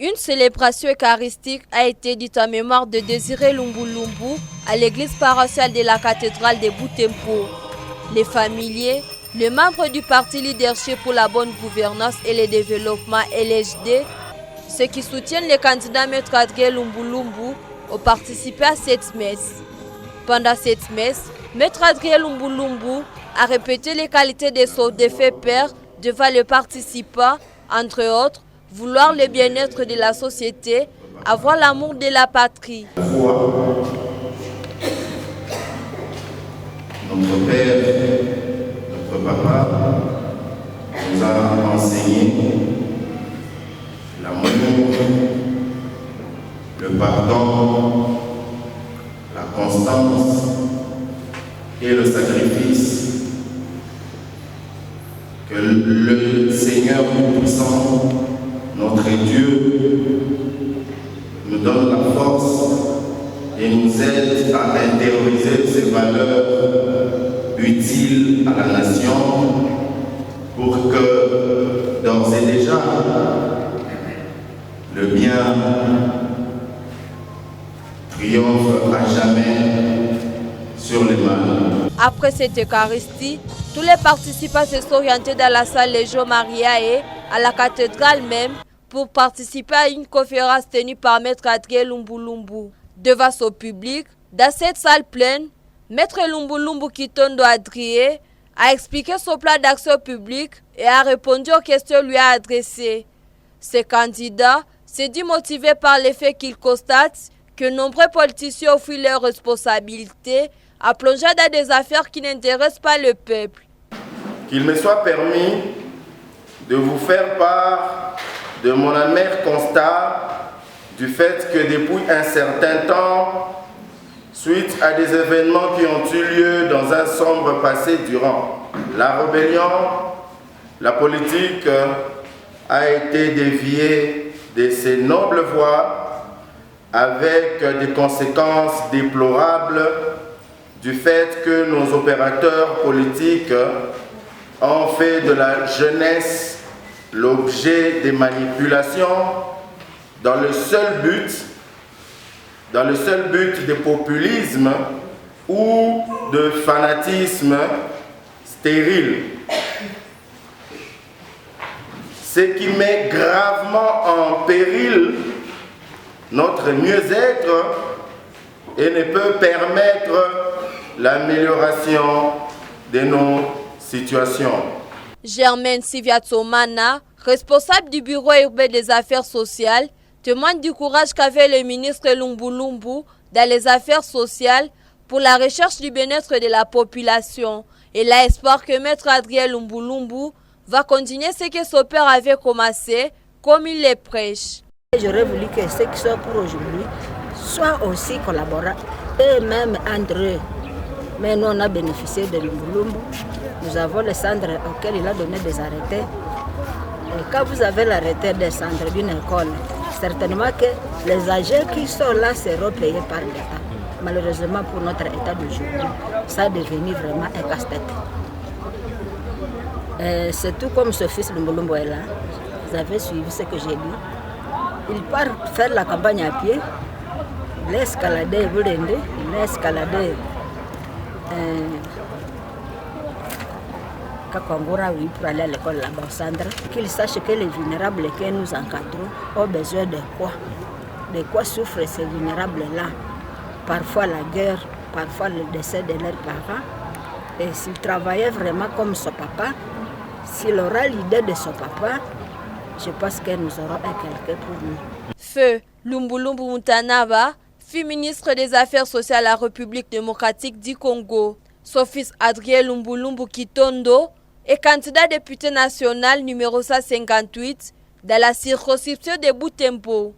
Une célébration eucharistique a été dite en mémoire de Désiré Lumbu Lumbu à l'église paroissiale de la cathédrale de Butembo. Les familiers, les membres du parti Leadership pour la bonne gouvernance et le développement LHD, ceux qui soutiennent le candidat Maître Adrien Lumbu Lumbu, ont participé à cette messe. Pendant cette messe, Maître Adrien Lumbu Lumbu a répété les qualités de son défunt père devant les participants, entre autres, vouloir le bien-être de la société, avoir l'amour de la patrie. Notre père, notre papa nous a enseigné l'amour, le pardon, la constance et le sacrifice. Que le Seigneur Tout-Puissant, notre Dieu, nous donne la force et nous aide à intérioriser ces valeurs utiles à la nation pour que, d'ores et déjà, le bien triomphe à jamais sur le mal. Après cette Eucharistie, tous les participants se sont orientés dans la salle Légion Mariae, à la cathédrale même, pour participer à une conférence tenue par Maître Adrien Lumbu Lumbu. Devant son public, dans cette salle pleine, Maître Lumbu Lumbu Kitondo Adrien a expliqué son plan d'action publique et a répondu aux questions lui adressées. Ce candidat s'est dit motivé par le fait qu'il constate que nombreux politiciens ont fui leurs responsabilités à plonger dans des affaires qui n'intéressent pas le peuple. Qu'il me soit permis de vous faire part de mon amer constat du fait que depuis un certain temps, suite à des événements qui ont eu lieu dans un sombre passé durant la rébellion, la politique a été déviée de ses nobles voies avec des conséquences déplorables du fait que nos opérateurs politiques ont fait de la jeunesse l'objet des manipulations dans le seul but de populisme ou de fanatisme stérile. Ce qui met gravement en péril notre mieux-être et ne peut permettre l'amélioration de nos situations. Germaine Siviatsomana, responsable du bureau urbain des affaires sociales, témoigne du courage qu'avait le ministre Lumbu Lumbu dans les affaires sociales pour la recherche du bien-être de la population. Elle a espoir que Maître Adrien Lumbu Lumbu va continuer ce que son père avait commencé, comme il le prêche. J'aurais voulu que ceux qui sont pour aujourd'hui soient aussi collaborants, et même entre eux. Mais nous, on a bénéficié de Lumbu Lumbu. Nous avons les cendres auxquels il a donné des arrêtés. Et quand vous avez l'arrêté des cendres d'une école, certainement que les âgés qui sont là seront payés par l'État. Malheureusement pour notre État d'aujourd'hui, ça est devenu vraiment un casse-tête. C'est tout comme ce fils Lumbu Lumbu est là. Vous avez suivi ce que j'ai dit. Il part faire la campagne à pied. Il a escaladé Bulende, il a escaladé Kakangura, oui, pour aller à l'école là-bas au centre. Qu'il sache que les vulnérables que nous encadrons ont besoin de quoi? De quoi souffrent ces vulnérables-là? Parfois la guerre, parfois le décès de leurs parents. Et s'il travaillait vraiment comme son papa, s'il aura l'idée de son papa, je pense que nous aurons quelqu'un pour nous. Feu Lumbu Lumbu Mutanaba, fut ministre des Affaires sociales à la République démocratique du Congo. Son fils Adrien Lumbu Lumbu Kitondo est candidat député national numéro 158 dans la circonscription de Butembo.